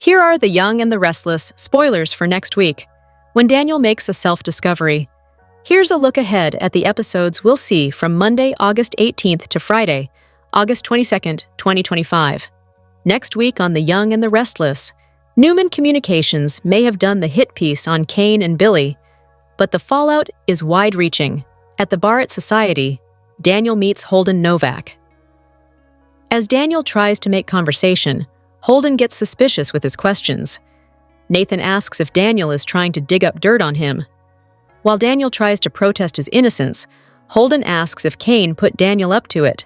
Here are the young and the restless spoilers for next week, when Daniel makes a self-discovery. Here's a look ahead at the episodes we'll see from Monday, August 18th to Friday, August 22nd, 2025. Next week on The Young and the Restless, Newman Communications may have done the hit piece on Cain and Billy, but the fallout is wide-reaching. At the bar at Society, Daniel meets Holden Novak. As Daniel tries to make conversation, Holden gets suspicious with his questions. Nathan asks if Daniel is trying to dig up dirt on him. While Daniel tries to protest his innocence, Holden asks if Cain put Daniel up to it.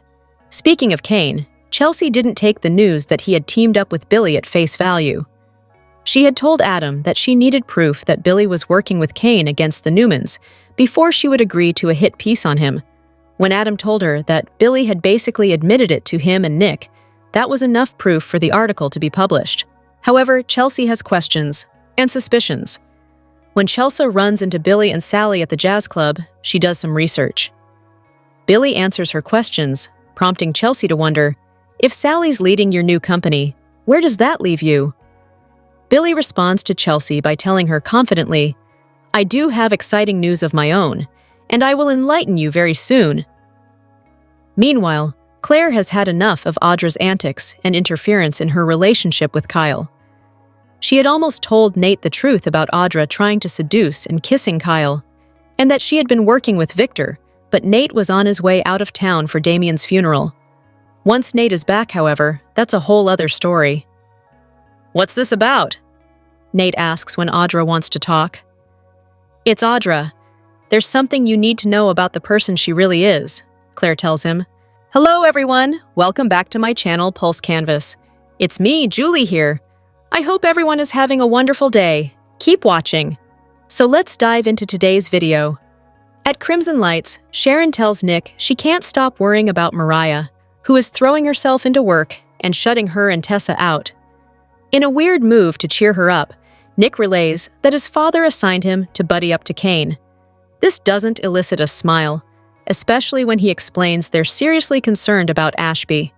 Speaking of Cain, Chelsea didn't take the news that he had teamed up with Billy at face value. She had told Adam that she needed proof that Billy was working with Cain against the Newmans before she would agree to a hit piece on him. When Adam told her that Billy had basically admitted it to him and Nick, that was enough proof for the article to be published. However, Chelsea has questions and suspicions. When Chelsea runs into Billy and Sally at the jazz club, she does some research. Billy answers her questions, prompting Chelsea to wonder, if Sally's leading your new company, where does that leave you? Billy responds to Chelsea by telling her confidently, I do have exciting news of my own, and I will enlighten you very soon. Meanwhile, Claire has had enough of Audra's antics and interference in her relationship with Kyle. She had almost told Nate the truth about Audra trying to seduce and kissing Kyle, and that she had been working with Victor, but Nate was on his way out of town for Damien's funeral. Once Nate is back, however, that's a whole other story. What's this about? Nate asks when Audra wants to talk. It's Audra. There's something you need to know about the person she really is, Claire tells him. Hello everyone, welcome back to my channel Pulse Canvas. It's me, Julie here. I hope everyone is having a wonderful day. Keep watching. So let's dive into today's video. At Crimson Lights, Sharon tells Nick she can't stop worrying about Mariah, who is throwing herself into work and shutting her and Tessa out. In a weird move to cheer her up, Nick relays that his father assigned him to buddy up to Cain. This doesn't elicit a smile, especially when he explains they're seriously concerned about Ashby.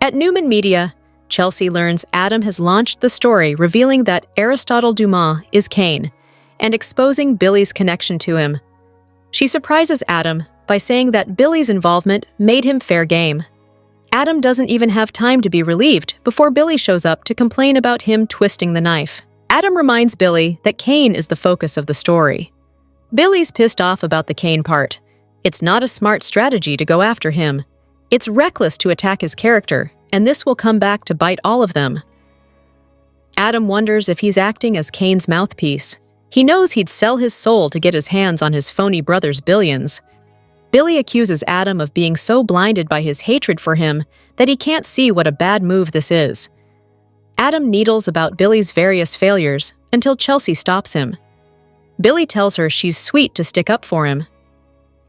At Newman Media, Chelsea learns Adam has launched the story revealing that Aristotle Dumas is Cain and exposing Billy's connection to him. She surprises Adam by saying that Billy's involvement made him fair game. Adam doesn't even have time to be relieved before Billy shows up to complain about him twisting the knife. Adam reminds Billy that Cain is the focus of the story. Billy's pissed off about the Cain part. It's not a smart strategy to go after him. It's reckless to attack his character, and this will come back to bite all of them. Adam wonders if he's acting as Cain's mouthpiece. He knows he'd sell his soul to get his hands on his phony brother's billions. Billy accuses Adam of being so blinded by his hatred for him that he can't see what a bad move this is. Adam needles about Billy's various failures until Chelsea stops him. Billy tells her she's sweet to stick up for him.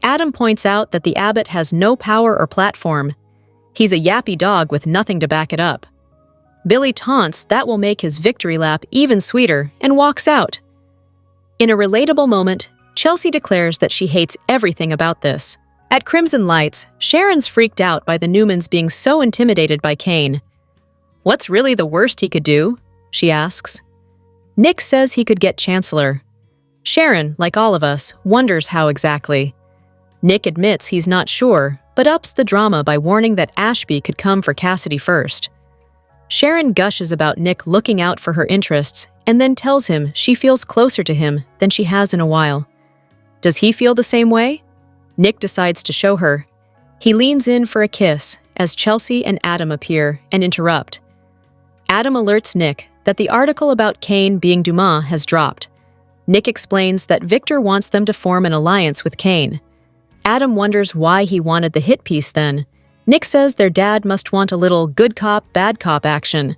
Adam points out that the abbot has no power or platform. He's a yappy dog with nothing to back it up. Billy taunts that will make his victory lap even sweeter and walks out. In a relatable moment, Chelsea declares that she hates everything about this. At Crimson Lights, Sharon's freaked out by the Newmans being so intimidated by Cain. What's really the worst he could do? She asks. Nick says he could get Chancellor. Sharon, like all of us, wonders how exactly. Nick admits he's not sure, but ups the drama by warning that Ashby could come for Cassidy first. Sharon gushes about Nick looking out for her interests and then tells him she feels closer to him than she has in a while. Does he feel the same way? Nick decides to show her. He leans in for a kiss as Chelsea and Adam appear and interrupt. Adam alerts Nick that the article about Cain being Dumas has dropped. Nick explains that Victor wants them to form an alliance with Cain. Adam wonders why he wanted the hit piece then. Nick says their dad must want a little good cop, bad cop action.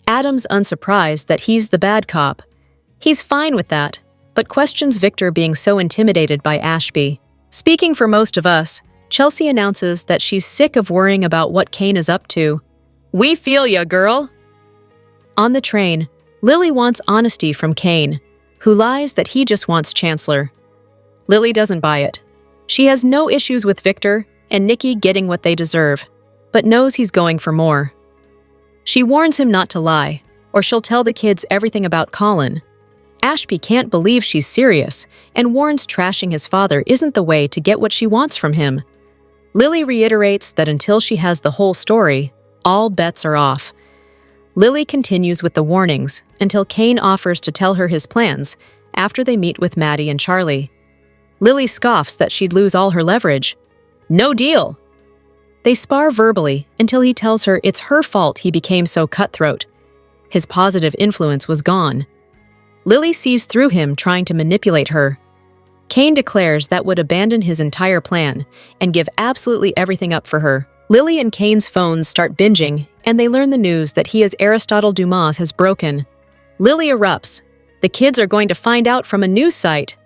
Adam's unsurprised that he's the bad cop. He's fine with that, but questions Victor being so intimidated by Ashby. Speaking for most of us, Chelsea announces that she's sick of worrying about what Cain is up to. We feel ya, girl! On the train, Lily wants honesty from Cain, who lies that he just wants Chancellor. Lily doesn't buy it. She has no issues with Victor and Nikki getting what they deserve, but knows he's going for more. She warns him not to lie, or she'll tell the kids everything about Colin. Ashby can't believe she's serious and warns trashing his father isn't the way to get what she wants from him. Lily reiterates that until she has the whole story, all bets are off. Lily continues with the warnings until Cain offers to tell her his plans after they meet with Maddie and Charlie. Lily scoffs that she'd lose all her leverage. No deal! They spar verbally until he tells her it's her fault he became so cutthroat. His positive influence was gone. Lily sees through him trying to manipulate her. Cain declares that would abandon his entire plan and give absolutely everything up for her. Lily and Cain's phones start binging, and they learn the news that he as Aristotle Dumas has broken. Lily erupts. The kids are going to find out from a news site.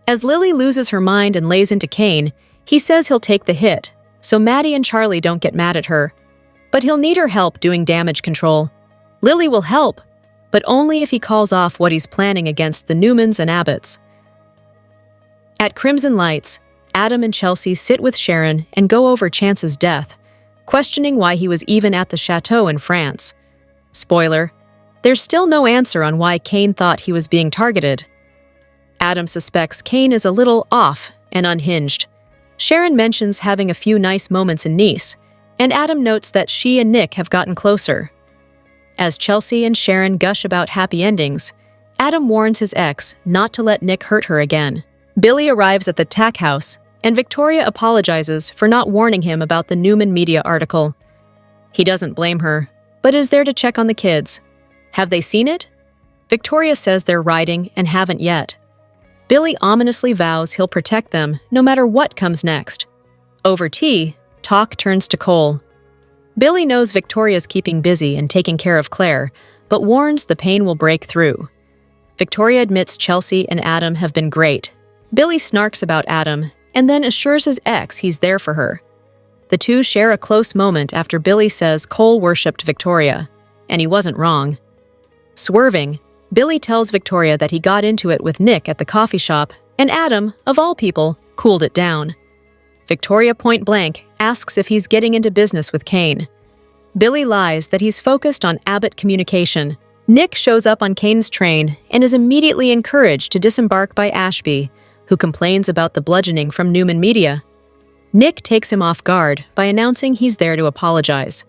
As Lily loses her mind and lays into Cain, he says he'll take the hit, so Maddie and Charlie don't get mad at her. But he'll need her help doing damage control. Lily will help, but only if he calls off what he's planning against the Newmans and Abbotts. At Crimson Lights, Adam and Chelsea sit with Sharon and go over Chance's death, questioning why he was even at the chateau in France. Spoiler, there's still no answer on why Cain thought he was being targeted. Adam suspects Cain is a little off and unhinged. Sharon mentions having a few nice moments in Nice, and Adam notes that she and Nick have gotten closer. As Chelsea and Sharon gush about happy endings, Adam warns his ex not to let Nick hurt her again. Billy arrives at the tack house, and Victoria apologizes for not warning him about the Newman media article. He doesn't blame her, but is there to check on the kids. Have they seen it? Victoria says they're riding and haven't yet. Billy ominously vows he'll protect them no matter what comes next. Over tea, talk turns to coal. Billy knows Victoria's keeping busy and taking care of Claire, but warns the pain will break through. Victoria admits Chelsea and Adam have been great. Billy snarks about Adam and then assures his ex he's there for her. The two share a close moment after Billy says Cole worshipped Victoria, and he wasn't wrong. Swerving, Billy tells Victoria that he got into it with Nick at the coffee shop, and Adam, of all people, cooled it down. Victoria point-blank asks if he's getting into business with Cain. Billy lies that he's focused on Abbott communication. Nick shows up on Cain's train and is immediately encouraged to disembark by Ashby, who complains about the bludgeoning from Newman Media. Nick takes him off guard by announcing he's there to apologize.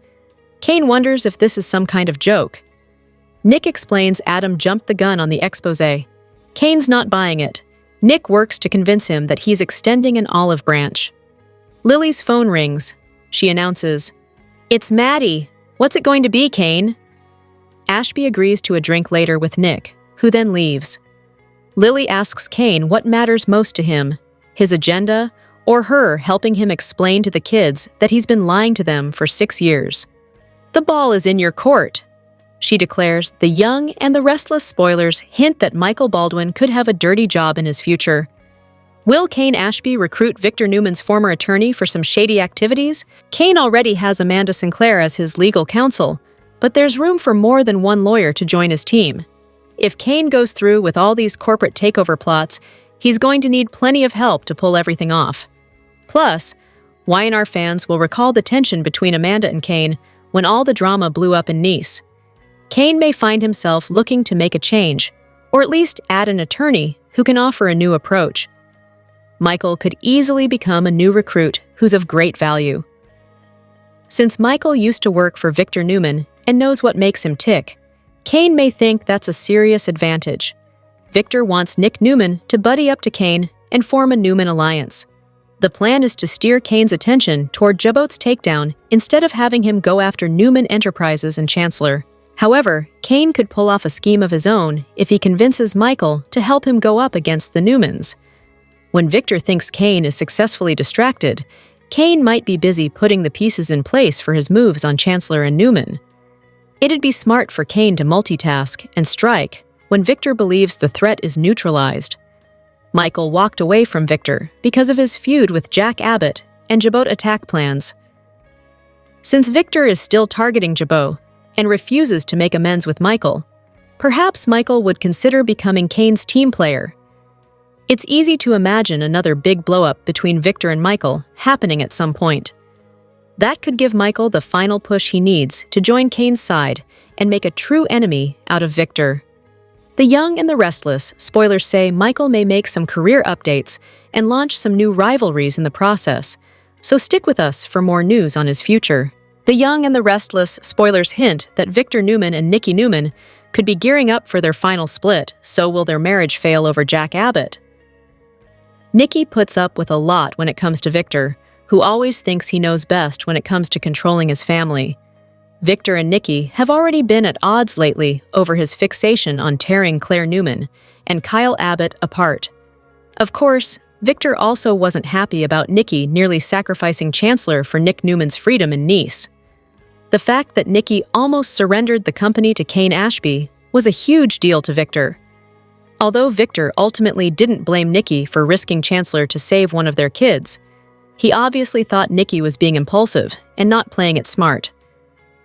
Cain wonders if this is some kind of joke. Nick explains Adam jumped the gun on the exposé. Cain's not buying it. Nick works to convince him that he's extending an olive branch. Lily's phone rings. She announces, "It's Maddie. What's it going to be, Cain?" Ashby agrees to a drink later with Nick, who then leaves. Lily asks Cain what matters most to him, his agenda, or her helping him explain to the kids that he's been lying to them for 6 years. "The ball is in your court," she declares. The young and the restless spoilers hint that Michael Baldwin could have a dirty job in his future. Will Cain Ashby recruit Victor Newman's former attorney for some shady activities? Cain already has Amanda Sinclair as his legal counsel, but there's room for more than one lawyer to join his team. If Cain goes through with all these corporate takeover plots, he's going to need plenty of help to pull everything off. Plus, Y&R fans will recall the tension between Amanda and Cain when all the drama blew up in Nice. Cain may find himself looking to make a change, or at least add an attorney who can offer a new approach. Michael could easily become a new recruit who's of great value. Since Michael used to work for Victor Newman and knows what makes him tick, Cain may think that's a serious advantage. Victor wants Nick Newman to buddy up to Cain and form a Newman alliance. The plan is to steer Cain's attention toward Jabot's takedown instead of having him go after Newman Enterprises and Chancellor. However, Cain could pull off a scheme of his own if he convinces Michael to help him go up against the Newmans. When Victor thinks Cain is successfully distracted, Cain might be busy putting the pieces in place for his moves on Chancellor and Newman. It'd be smart for Cain to multitask and strike when Victor believes the threat is neutralized. Michael walked away from Victor because of his feud with Jack Abbott and Jabot attack plans. Since Victor is still targeting Jabot and refuses to make amends with Michael, perhaps Michael would consider becoming Cain's team player. It's easy to imagine another big blow-up between Victor and Michael happening at some point. That could give Michael the final push he needs to join Cain's side and make a true enemy out of Victor. The Young and the Restless, spoilers say Michael may make some career updates and launch some new rivalries in the process, so stick with us for more news on his future. The Young and the Restless, spoilers hint that Victor Newman and Nikki Newman could be gearing up for their final split, so will their marriage fail over Jack Abbott? Nikki puts up with a lot when it comes to Victor, who always thinks he knows best when it comes to controlling his family. Victor and Nikki have already been at odds lately over his fixation on tearing Claire Newman and Kyle Abbott apart. Of course, Victor also wasn't happy about Nikki nearly sacrificing Chancellor for Nick Newman's freedom in Nice. The fact that Nikki almost surrendered the company to Cain Ashby was a huge deal to Victor. Although Victor ultimately didn't blame Nikki for risking Chancellor to save one of their kids, he obviously thought Nikki was being impulsive and not playing it smart.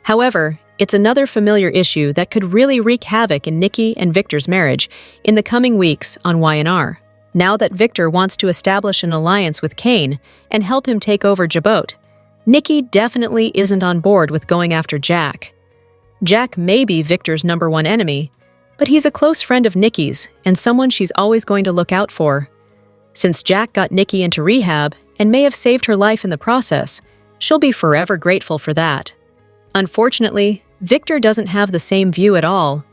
However, it's another familiar issue that could really wreak havoc in Nikki and Victor's marriage in the coming weeks on Y&R. Now that Victor wants to establish an alliance with Cain and help him take over Djibouti, Nikki definitely isn't on board with going after Jack. Jack may be Victor's #1 enemy, but he's a close friend of Nikki's and someone she's always going to look out for. Since Jack got Nikki into rehab and may have saved her life in the process, she'll be forever grateful for that. Unfortunately, Victor doesn't have the same view at all,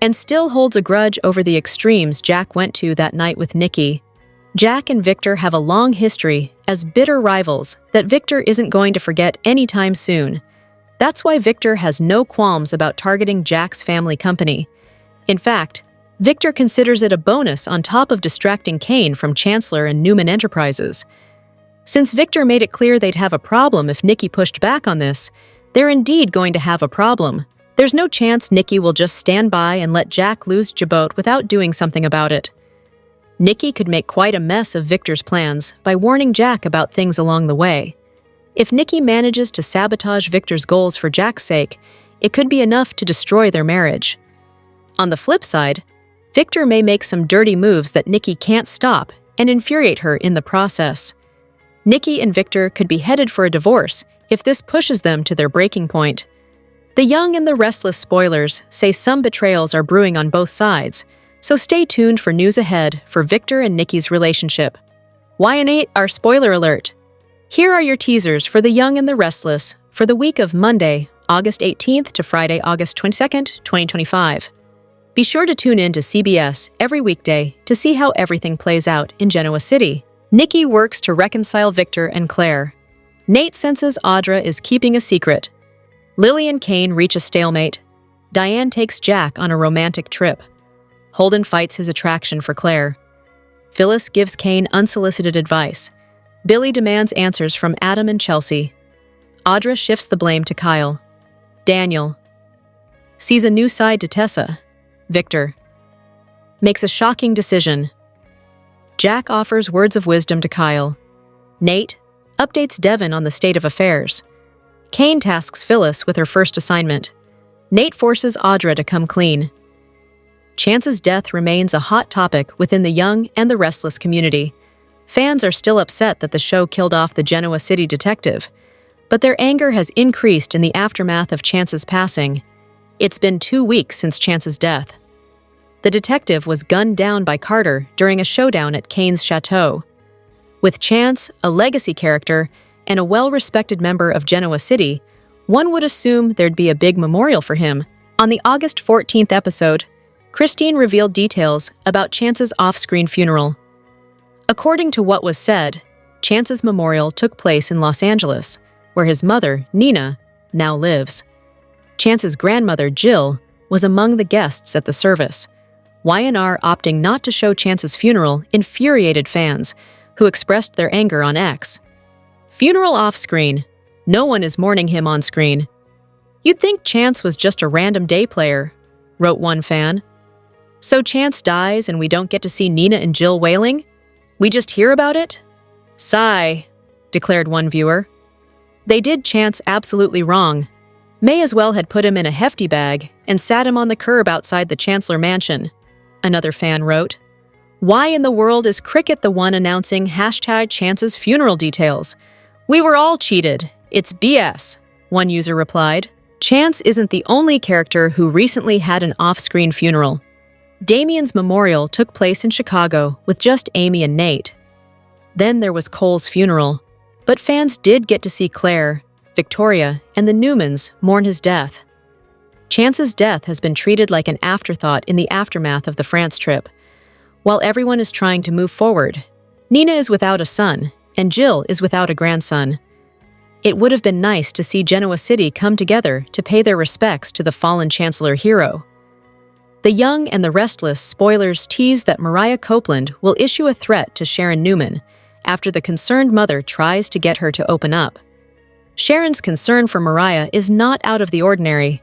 and still holds a grudge over the extremes Jack went to that night with Nikki. Jack and Victor have a long history as bitter rivals that Victor isn't going to forget anytime soon. That's why Victor has no qualms about targeting Jack's family company. In fact, Victor considers it a bonus on top of distracting Cain from Chancellor and Newman Enterprises. Since Victor made it clear they'd have a problem if Nikki pushed back on this, they're indeed going to have a problem. There's no chance Nikki will just stand by and let Jack lose Djibouti without doing something about it. Nikki could make quite a mess of Victor's plans by warning Jack about things along the way. If Nikki manages to sabotage Victor's goals for Jack's sake, it could be enough to destroy their marriage. On the flip side, Victor may make some dirty moves that Nikki can't stop and infuriate her in the process. Nikki and Victor could be headed for a divorce if this pushes them to their breaking point. The Young and the Restless spoilers say some betrayals are brewing on both sides, so stay tuned for news ahead for Victor and Nikki's relationship. Y&R spoiler alert! Here are your teasers for The Young and the Restless for the week of Monday, August 18th to Friday, August 22nd, 2025. Be sure to tune in to CBS every weekday to see how everything plays out in Genoa City. Nikki works to reconcile Victor and Claire. Nate senses Audra is keeping a secret. Lily and Cain reach a stalemate. Diane takes Jack on a romantic trip. Holden fights his attraction for Claire. Phyllis gives Cain unsolicited advice. Billy demands answers from Adam and Chelsea. Audra shifts the blame to Kyle. Daniel sees a new side to Tessa. Victor makes a shocking decision. Jack offers words of wisdom to Kyle. Nate updates Devon on the state of affairs. Cain tasks Phyllis with her first assignment. Nate forces Audra to come clean. Chance's death remains a hot topic within the Young and the Restless community. Fans are still upset that the show killed off the Genoa City detective, but their anger has increased in the aftermath of Chance's passing. It's been 2 weeks since Chance's death. The detective was gunned down by Carter during a showdown at Cain's chateau. With Chance, a legacy character, and a well-respected member of Genoa City, one would assume there'd be a big memorial for him. On the August 14th episode, Christine revealed details about Chance's off-screen funeral. According to what was said, Chance's memorial took place in Los Angeles, where his mother, Nina, now lives. Chance's grandmother, Jill, was among the guests at the service. Y&R opting not to show Chance's funeral infuriated fans, who expressed their anger on X. Funeral off-screen. No one is mourning him on screen. You'd think Chance was just a random day player, wrote one fan. So Chance dies and we don't get to see Nina and Jill wailing? We just hear about it? Sigh, declared one viewer. They did Chance absolutely wrong. May as well had put him in a hefty bag and sat him on the curb outside the Chancellor Mansion, another fan wrote. Why in the world is Cricket the one announcing #Chance's funeral details? We were all cheated. It's BS, one user replied. Chance isn't the only character who recently had an off-screen funeral. Damien's memorial took place in Chicago with just Amy and Nate. Then there was Cole's funeral, but fans did get to see Claire, Victoria, and the Newmans mourn his death. Chance's death has been treated like an afterthought in the aftermath of the France trip. While everyone is trying to move forward, Nina is without a son, and Jill is without a grandson. It would have been nice to see Genoa City come together to pay their respects to the fallen Chancellor hero. The Young and the Restless spoilers tease that Mariah Copeland will issue a threat to Sharon Newman after the concerned mother tries to get her to open up. Sharon's concern for Mariah is not out of the ordinary.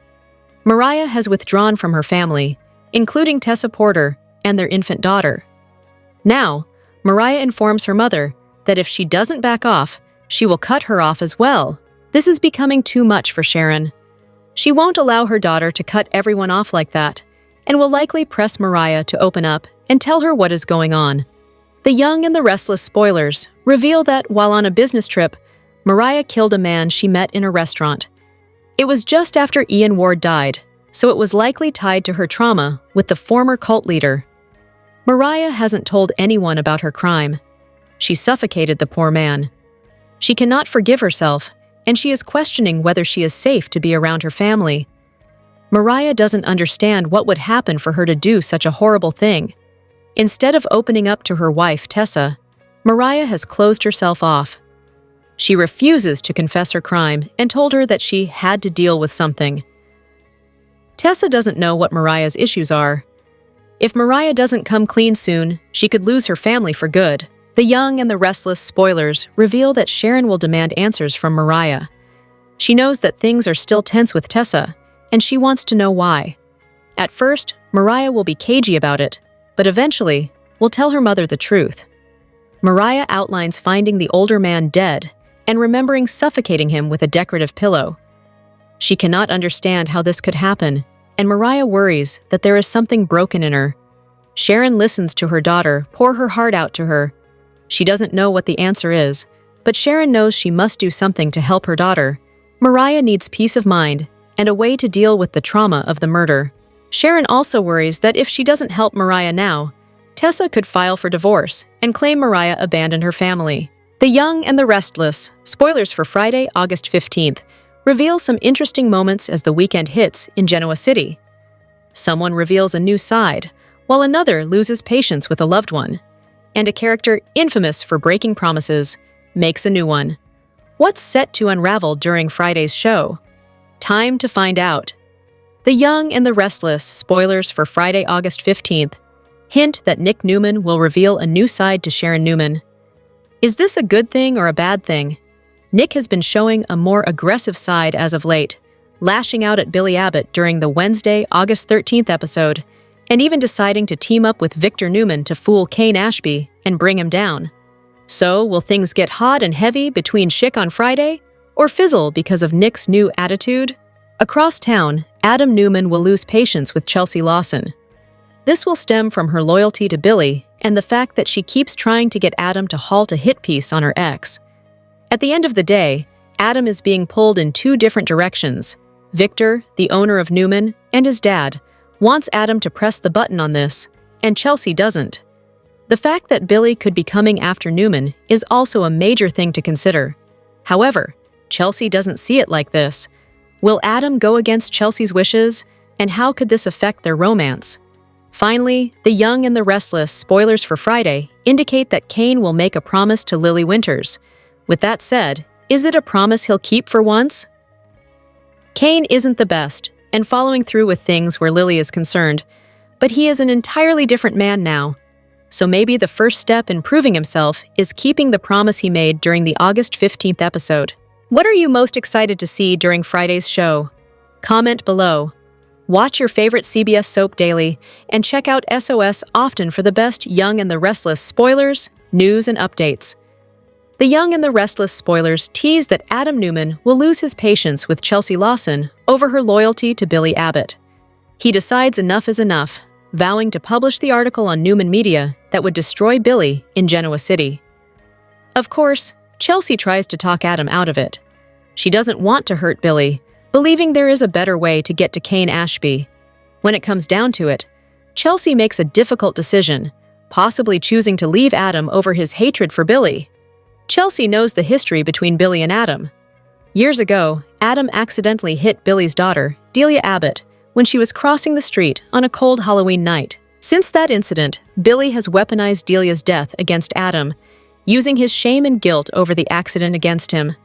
Mariah has withdrawn from her family, including Tessa Porter and their infant daughter. Now, Mariah informs her mother that if she doesn't back off, she will cut her off as well. This is becoming too much for Sharon. She won't allow her daughter to cut everyone off like that, and will likely press Mariah to open up and tell her what is going on. The Young and the Restless spoilers reveal that while on a business trip, Mariah killed a man she met in a restaurant. It was just after Ian Ward died, so it was likely tied to her trauma with the former cult leader. Mariah hasn't told anyone about her crime. She suffocated the poor man. She cannot forgive herself, and she is questioning whether she is safe to be around her family. Mariah doesn't understand what would happen for her to do such a horrible thing. Instead of opening up to her wife, Tessa, Mariah has closed herself off. She refuses to confess her crime and told her that she had to deal with something. Tessa doesn't know what Mariah's issues are. If Mariah doesn't come clean soon, she could lose her family for good. The Young and the Restless spoilers reveal that Sharon will demand answers from Mariah. She knows that things are still tense with Tessa, and she wants to know why. At first, Mariah will be cagey about it, but eventually will tell her mother the truth. Mariah outlines finding the older man dead and remembering suffocating him with a decorative pillow. She cannot understand how this could happen, and Mariah worries that there is something broken in her. Sharon listens to her daughter pour her heart out to her. She doesn't know what the answer is, but Sharon knows she must do something to help her daughter. Mariah needs peace of mind and a way to deal with the trauma of the murder. Sharon also worries that if she doesn't help Mariah now, Tessa could file for divorce and claim Mariah abandoned her family. The Young and the Restless, spoilers for Friday, August 15th, reveal some interesting moments as the weekend hits in Genoa City. Someone reveals a new side, while another loses patience with a loved one. And a character infamous for breaking promises makes a new one. What's set to unravel during Friday's show? Time to find out. The Young and the Restless, spoilers for Friday, August 15th, hint that Nick Newman will reveal a new side to Sharon Newman. Is this a good thing or a bad thing? Nick has been showing a more aggressive side as of late, lashing out at Billy Abbott during the Wednesday, August 13th episode, and even deciding to team up with Victor Newman to fool Cain Ashby and bring him down. So, will things get hot and heavy between Schick on Friday, or fizzle because of Nick's new attitude? Across town, Adam Newman will lose patience with Chelsea Lawson. This will stem from her loyalty to Billy and the fact that she keeps trying to get Adam to halt a hit piece on her ex. At the end of the day, Adam is being pulled in two different directions. Victor, the owner of Newman, and his dad, wants Adam to press the button on this, and Chelsea doesn't. The fact that Billy could be coming after Newman is also a major thing to consider. However, Chelsea doesn't see it like this. Will Adam go against Chelsea's wishes, and how could this affect their romance? Finally, The Young and the Restless, spoilers for Friday, indicate that Cain will make a promise to Lily Winters. With that said, is it a promise he'll keep for once? Cain isn't the best, and following through with things where Lily is concerned, but he is an entirely different man now. So maybe the first step in proving himself is keeping the promise he made during the August 15th episode. What are you most excited to see during Friday's show? Comment below. Watch your favorite CBS soap daily and check out SOS often for the best Young and the Restless spoilers, news, and updates. The Young and the Restless spoilers tease that Adam Newman will lose his patience with Chelsea Lawson over her loyalty to Billy Abbott. He decides enough is enough, vowing to publish the article on Newman Media that would destroy Billy in Genoa City. Of course, Chelsea tries to talk Adam out of it. She doesn't want to hurt Billy, believing there is a better way to get to Cain Ashby. When it comes down to it, Chelsea makes a difficult decision, possibly choosing to leave Adam over his hatred for Billy. Chelsea knows the history between Billy and Adam. Years ago, Adam accidentally hit Billy's daughter, Delia Abbott, when she was crossing the street on a cold Halloween night. Since that incident, Billy has weaponized Delia's death against Adam, using his shame and guilt over the accident against him.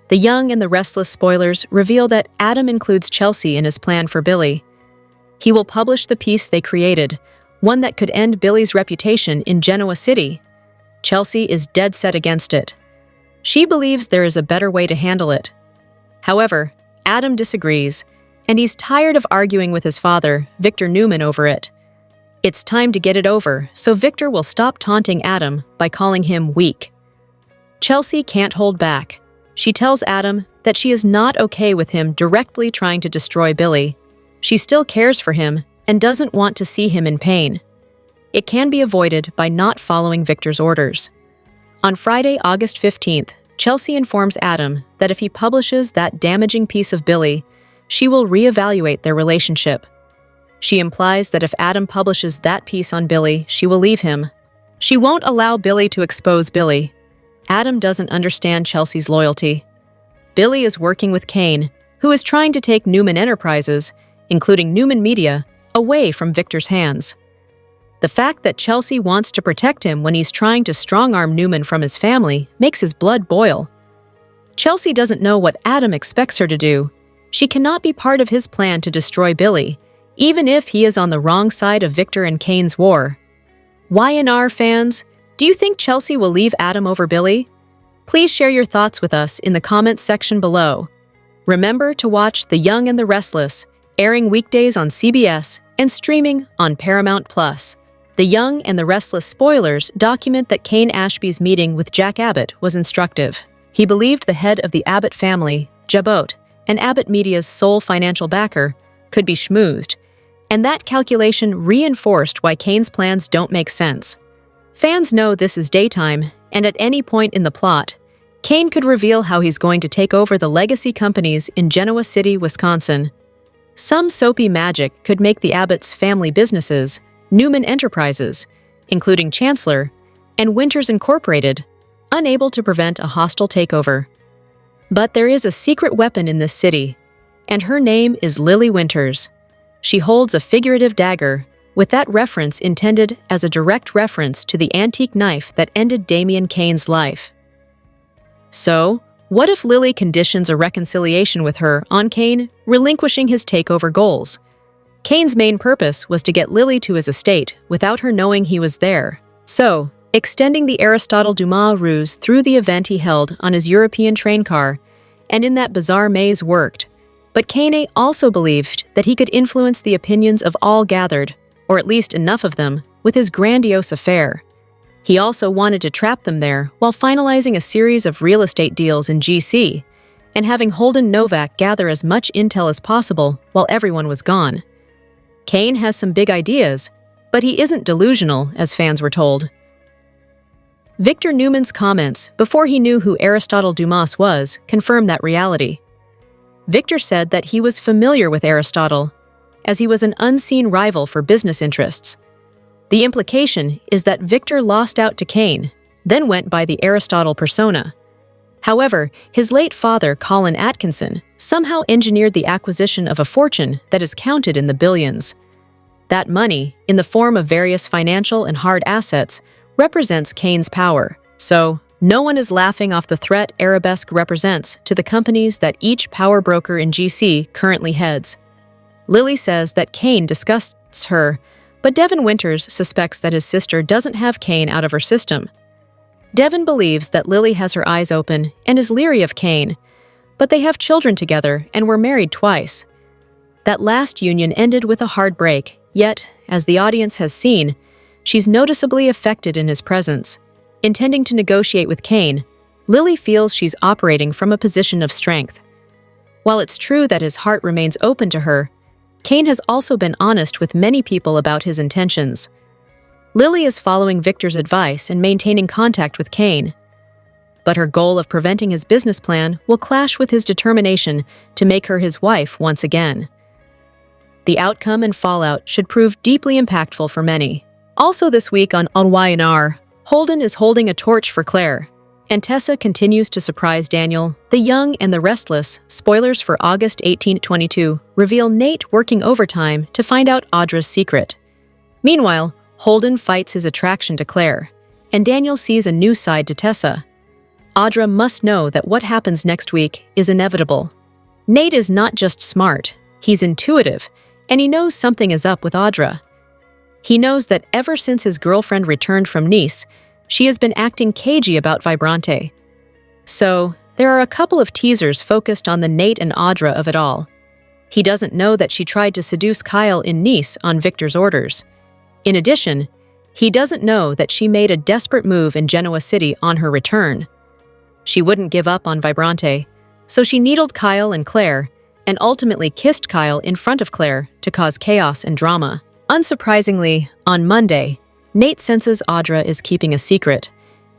The Young and the Restless spoilers reveal that Adam includes Chelsea in his plan for Billy. He will publish the piece they created, one that could end Billy's reputation in Genoa City. Chelsea is dead set against it. She believes there is a better way to handle it. However, Adam disagrees, and he's tired of arguing with his father, Victor Newman, over it. It's time to get it over, so Victor will stop taunting Adam by calling him weak. Chelsea can't hold back. She tells Adam that she is not okay with him directly trying to destroy Billy. She still cares for him and doesn't want to see him in pain. It can be avoided by not following Victor's orders. On Friday, August 15th, Chelsea informs Adam that if he publishes that damaging piece of Billy, she will reevaluate their relationship. She implies that if Adam publishes that piece on Billy, she will leave him. She won't allow Billy to expose Billy. Adam doesn't understand Chelsea's loyalty. Billy is working with Cain, who is trying to take Newman Enterprises, including Newman Media, away from Victor's hands. The fact that Chelsea wants to protect him when he's trying to strong-arm Newman from his family makes his blood boil. Chelsea doesn't know what Adam expects her to do. She cannot be part of his plan to destroy Billy, even if he is on the wrong side of Victor and Cain's war. YNR fans, do you think Chelsea will leave Adam over Billy? Please share your thoughts with us in the comments section below. Remember to watch The Young and the Restless, airing weekdays on CBS and streaming on Paramount+. The Young and the Restless spoilers document that Cain Ashby's meeting with Jack Abbott was instructive. He believed the head of the Abbott family, Jabot, and Abbott Media's sole financial backer, could be schmoozed, and that calculation reinforced why Cain's plans don't make sense. Fans know this is daytime, and at any point in the plot, Cain could reveal how he's going to take over the legacy companies in Genoa City, Wisconsin. Some soapy magic could make the Abbott's family businesses, Newman Enterprises, including Chancellor, and Winters Incorporated, unable to prevent a hostile takeover. But there is a secret weapon in this city, and her name is Lily Winters. She holds a figurative dagger, with that reference intended as a direct reference to the antique knife that ended Damian Cain's life. So, what if Lily conditions a reconciliation with her on Cain relinquishing his takeover goals? Cain's main purpose was to get Lily to his estate without her knowing he was there. So, extending the Aristotle Dumas ruse through the event he held on his European train car, and in that bizarre maze worked. But Cain also believed that he could influence the opinions of all gathered, or at least enough of them, with his grandiose affair. He also wanted to trap them there while finalizing a series of real estate deals in GC, and having Holden Novak gather as much intel as possible while everyone was gone. Cain has some big ideas, but he isn't delusional, as fans were told. Victor Newman's comments before he knew who Aristotle Dumas was confirmed that reality. Victor said that he was familiar with Aristotle, as he was an unseen rival for business interests. The implication is that Victor lost out to Cain, then went by the Aristotle persona. However, his late father, Colin Atkinson, somehow engineered the acquisition of a fortune that is counted in the billions. That money, in the form of various financial and hard assets, represents Cain's power. So, no one is laughing off the threat Arabesque represents to the companies that each power broker in GC currently heads. Lily says that Cain disgusts her, but Devin Winters suspects that his sister doesn't have Cain out of her system. Devin believes that Lily has her eyes open and is leery of Cain, but they have children together and were married twice. That last union ended with a hard break, yet, as the audience has seen, she's noticeably affected in his presence. Intending to negotiate with Cain, Lily feels she's operating from a position of strength. While it's true that his heart remains open to her, Cain has also been honest with many people about his intentions. Lily is following Victor's advice and maintaining contact with Cain. But her goal of preventing his business plan will clash with his determination to make her his wife once again. The outcome and fallout should prove deeply impactful for many. Also this week on Unraveling, Holden is holding a torch for Claire, and Tessa continues to surprise Daniel. The Young and the Restless, spoilers for August 18, 2022, reveal Nate working overtime to find out Audra's secret. Meanwhile, Holden fights his attraction to Claire, and Daniel sees a new side to Tessa. Audra must know that what happens next week is inevitable. Nate is not just smart, he's intuitive, and he knows something is up with Audra. He knows that ever since his girlfriend returned from Nice, she has been acting cagey about Vibrante. So, there are a couple of teasers focused on the Nate and Audra of it all. He doesn't know that she tried to seduce Kyle in Nice on Victor's orders. In addition, he doesn't know that she made a desperate move in Genoa City on her return. She wouldn't give up on Vibrante, so she needled Kyle and Claire, and ultimately kissed Kyle in front of Claire to cause chaos and drama. Unsurprisingly, on Monday, Nate senses Audra is keeping a secret,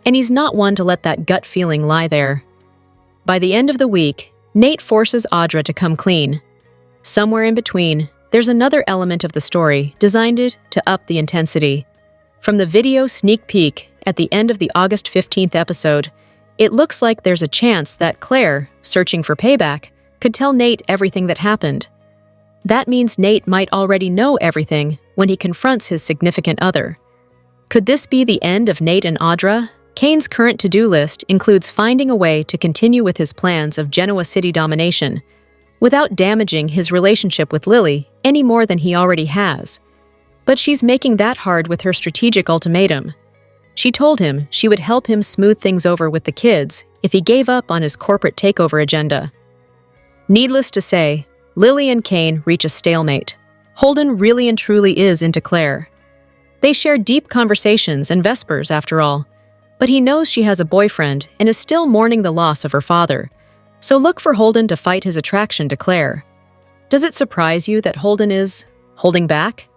and he's not one to let that gut feeling lie there. By the end of the week, Nate forces Audra to come clean. Somewhere in between, there's another element of the story designed to up the intensity. From the video sneak peek at the end of the August 15th episode, it looks like there's a chance that Claire, searching for payback, could tell Nate everything that happened. That means Nate might already know everything when he confronts his significant other. Could this be the end of Nate and Audra? Cain's current to-do list includes finding a way to continue with his plans of Genoa City domination without damaging his relationship with Lily any more than he already has. But she's making that hard with her strategic ultimatum. She told him she would help him smooth things over with the kids if he gave up on his corporate takeover agenda. Needless to say, Lily and Cain reach a stalemate. Holden really and truly is into Claire. They share deep conversations and vespers, after all, but he knows she has a boyfriend and is still mourning the loss of her father, so look for Holden to fight his attraction to Claire. Does it surprise you that Holden is holding back?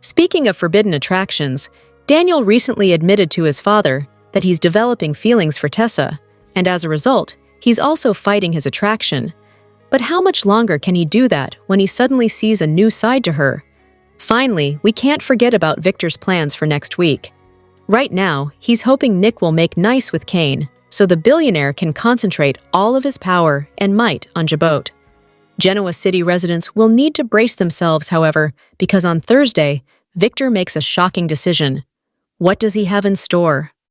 Speaking of forbidden attractions, Daniel recently admitted to his father that he's developing feelings for Tessa, and as a result, he's also fighting his attraction. But how much longer can he do that when he suddenly sees a new side to her? Finally, we can't forget about Victor's plans for next week. Right now, he's hoping Nick will make nice with Cain, so the billionaire can concentrate all of his power and might on Jabot. Genoa City residents will need to brace themselves, however, because on Thursday, Victor makes a shocking decision. What does he have in store?